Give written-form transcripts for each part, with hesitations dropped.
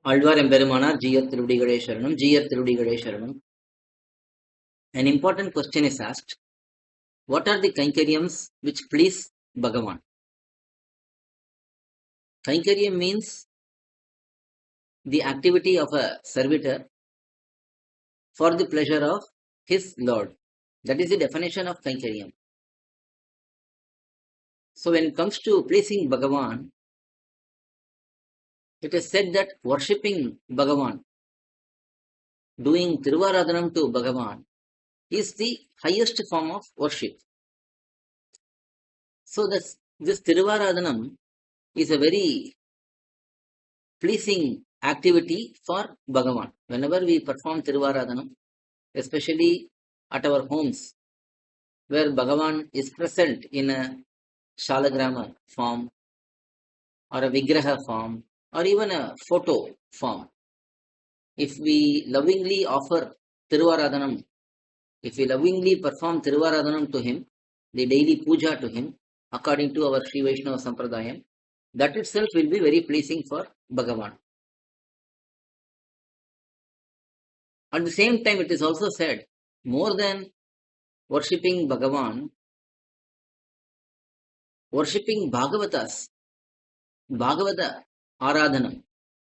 Alvar Emberumanar, Jiyar Thirudigalai Sharanam, Jiyar Thirudigalai Sharanam. An important question is asked: what are the kainkaryams which please bhagavAn? Kainkaryam means the activity of a servitor for the pleasure of his Lord. That is the definition of kainkaryam. So when it comes to pleasing bhagavAn, it is said that worshipping bhagavAn, doing Tiruvaradhanam to bhagavAn, is the highest form of worship. So this Tiruvaradhanam is a very pleasing activity for bhagavAn. Whenever we perform Tiruvaradhanam, especially at our homes, where bhagavAn is present in a Shalagrama form, or a Vigraha form, or even a photo form, if we lovingly offer Tiruvaradhanam, if we lovingly perform Tiruvaradhanam to him, the daily puja to him, according to our SrIvaishNava sampradhAya, that itself will be very pleasing for bhagavAn. At the same time, it is also said, more than worshipping bhagavAn, worshipping Bhagavatas, Bhagavata Aradhanam,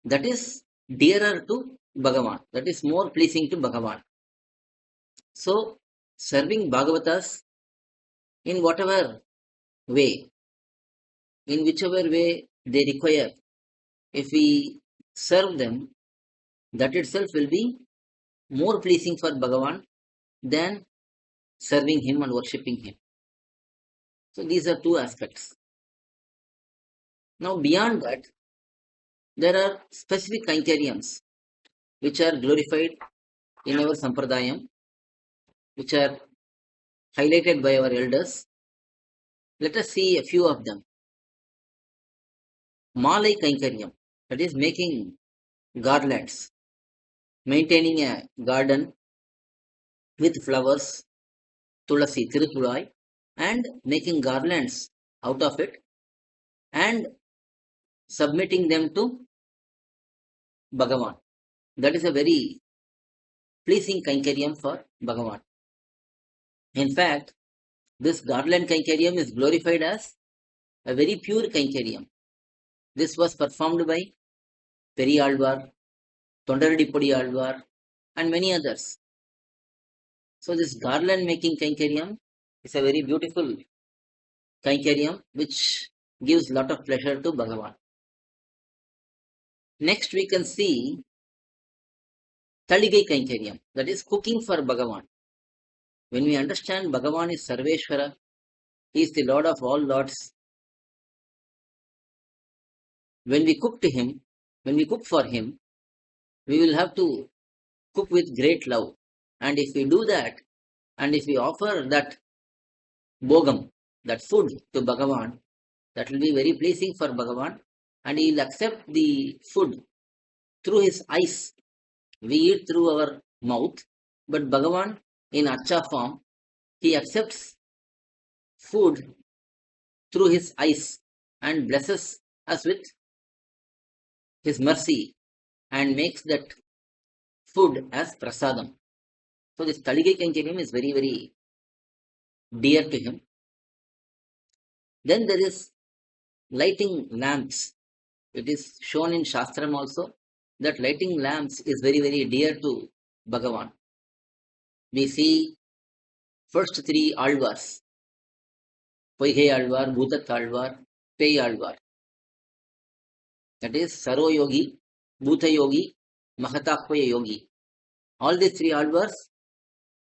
that is dearer to bhagavAn, that is more pleasing to bhagavAn. So, serving Bhagavatas in whatever way, in whichever way they require, if we serve them, that itself will be more pleasing for bhagavAn than serving him and worshipping him. So these are two aspects. Now beyond that, there are specific kainkaryams which are glorified in our sampradayam, which are highlighted by our elders. Let us see a few of them. Malai kainkaryam, that is making garlands, maintaining a garden with flowers, tulasi, tirutulai, and making garlands out of it and submitting them to bhagavAn. That is a very pleasing kainkaryam for bhagavAn. In fact, this garland kainkaryam is glorified as a very pure kainkaryam. This was performed by Periyalvar, Tondaradipudi Alvar, and many others. So this garland making kainkaryam is a very beautiful kainkaryam which gives lot of pleasure to bhagavAn. Next we can see Taligai kainkaryam, that is cooking for bhagavAn. When we understand bhagavAn is Sarveshwara, he is the Lord of all Lords. When we cook to him, when we cook for him, we will have to cook with great love. And if we do that, and if we offer that bhogam, that food to bhagavAn, that will be very pleasing for bhagavAn, and he will accept the food through his eyes. We eat through our mouth, but bhagavAn in acha form, he accepts food through his eyes and blesses us with his mercy and makes that food as prasadam. So this Taligai kainkaryam is very, very dear to him. Then there is lighting lamps. It is shown in Shastram also that lighting lamps is very, very dear to bhagavAn. We see first three Alvars, Poigai Alvar, Bhutat Alvar, Pei Alvar. That is Saro Yogi, Bhuta Yogi, Mahatakvaya Yogi. All these three Alvars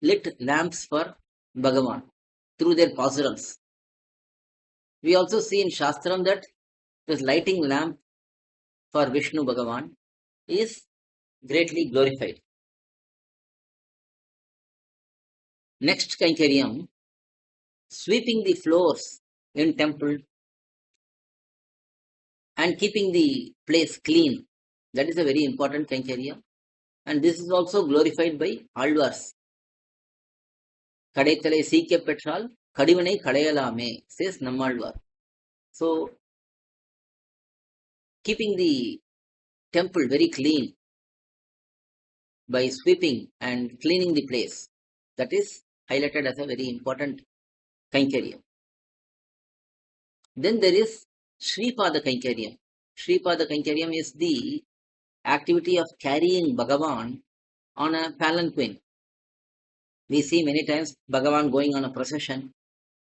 lit lamps for bhagavAn through their pasurams. We also see in Shastram that this lighting lamp for Vishnu Bhagavan is greatly glorified. Next kainkaryam, sweeping the floors in temple and keeping the place clean. That is a very important kainkaryam. And this is also glorified by Alvars. Kadaithalai Sikya Petral, Kadivanai Kadayalame, says Nammalvar. So, keeping the temple very clean by sweeping and cleaning the place. That is highlighted as a very important kainkaryam. Then there is Sripada Kainkaryam. Sripada Kainkaryam is the activity of carrying Bhagavan on a palanquin. We see many times Bhagavan going on a procession,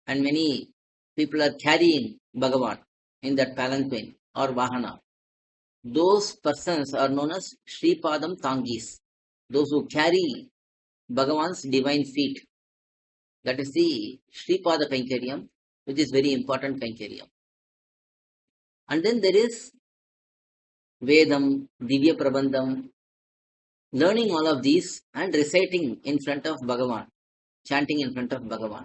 and many people are carrying Bhagavan in that palanquin or Vahana. Those persons are known as Sripadam Tangis, those who carry Bhagavan's divine feet. That is the Sripada Kainkaryam, which is very important Kainkaryam. And then there is Vedam, Divya Prabandham, learning all of these and reciting in front of Bhagavan, chanting in front of Bhagavan.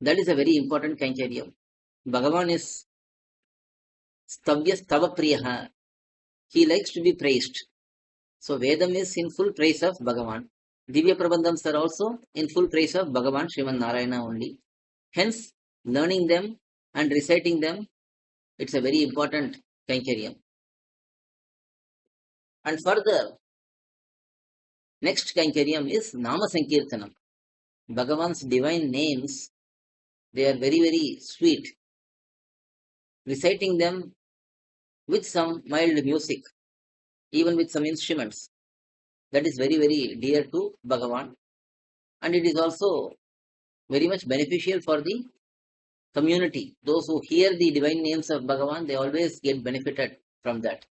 That is a very important kainkaryam. Bhagavan is stavya stava priyaha. He likes to be praised. So Vedam is in full praise of Bhagavan. Divya Prabandhams are also in full praise of Bhagavan Sriman Narayana only. Hence, learning them and reciting them, it's a very important kainkaryam. And further, next kainkaryam is Nama Sankirtanam. Bhagavan's divine names, they are very, very sweet. Reciting them with some mild music, even with some instruments, that is very, very dear to Bhagavan. And it is also very much beneficial for the community. Those who hear the divine names of Bhagavan, they always get benefited from that.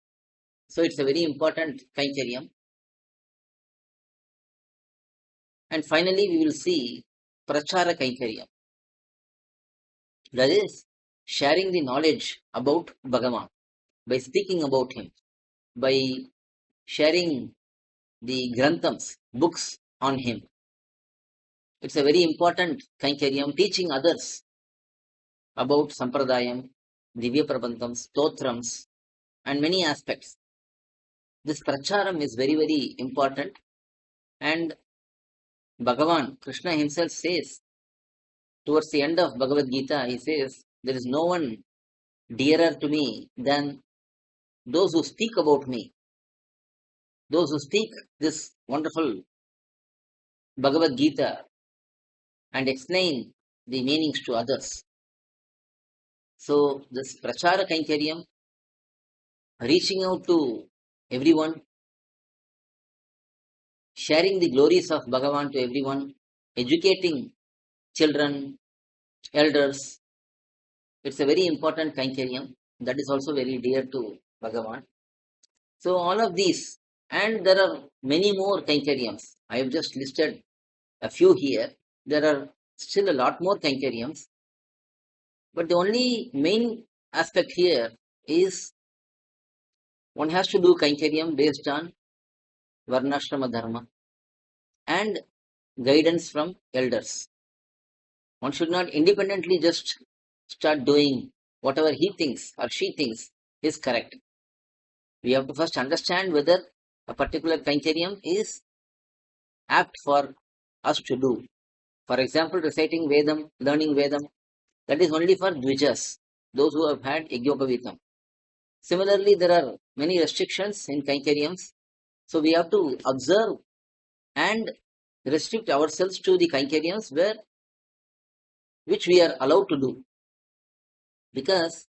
So it's a very important kainkaryam. And finally, we will see Prachara Kainkaryam. That is sharing the knowledge about Bhagavan by speaking about him, by sharing the granthams, books on him. It's a very important kainkaryam, teaching others about sampradhAyam, divya prabandhams, stotrams, and many aspects. This pracharam is very, very important, and Bhagavan, Krishna himself says, towards the end of Bhagavad Gita, he says, there is no one dearer to me than those who speak about me, those who speak this wonderful Bhagavad Gita and explain the meanings to others. So this Prachara Kainkaryam, reaching out to everyone, sharing the glories of Bhagavan to everyone, educating children, elders, it's a very important kainkaryam. That is also very dear to Bhagavan. So all of these, and there are many more kainkaryams. I have just listed a few here. There are still a lot more kainkaryams. But the only main aspect here is one has to do kainkaryam based on Varnashrama Dharma and guidance from elders. One should not independently just start doing whatever he thinks or she thinks is correct. We have to first understand whether a particular kainkaryam is apt for us to do. For example, reciting Vedam, learning Vedam, that is only for Dvijas, those who have had Yajnopavitam. Similarly, there are many restrictions in kainkaryams. So we have to observe and restrict ourselves to the kainkaryams which we are allowed to do. Because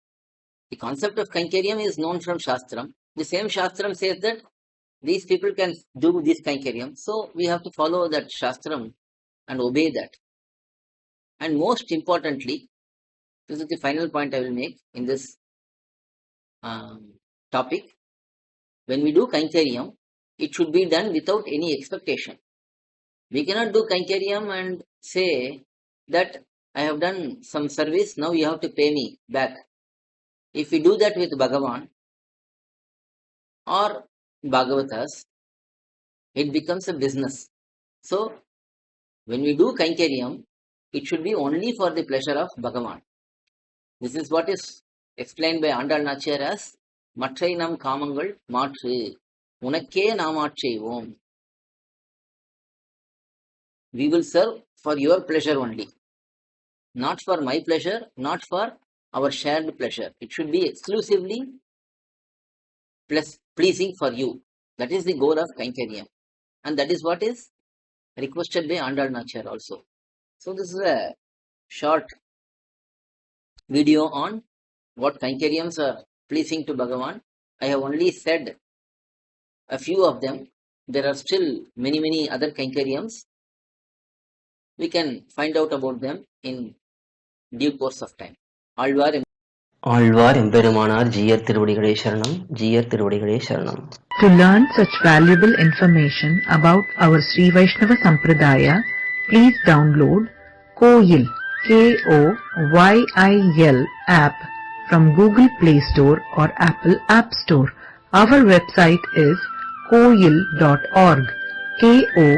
the concept of kainkaryam is known from Shastram. The same Shastram says that these people can do this kainkaryam. So we have to follow that Shastram and obey that. And most importantly, this is the final point I will make in this topic. When we do kainkaryam, it should be done without any expectation. We cannot do kainkaryam and say that I have done some service, now you have to pay me back. If we do that with Bhagavan or Bhagavatas, it becomes a business. So, when we do kainkaryam, it should be only for the pleasure of Bhagavan. This is what is explained by Andal Nachiyar as Matrai nam kamangal matru unakke namatchaivom. We will serve for your pleasure only, not for my pleasure, not for our shared pleasure. It should be exclusively plus pleasing for you. That is the goal of kainkaryam. And that is what is requested by Andal Nachar also. So this is a short video on what kainkaryams are pleasing to Bhagavan. I have only said a few of them. There are still many other kainkaryams. We can find out about them in due course of time. Alvar எம்பெருமானார் ஜீயர் திருவடிகளே சரணம், ஜீயர் திருவடிகளே சரணம். To learn such valuable information about our SrIvaishNava sampradhAya, please download KOYIL, KOYIL app from Google Play Store or Apple App Store. Our website is koyil.org, KOYIL.org.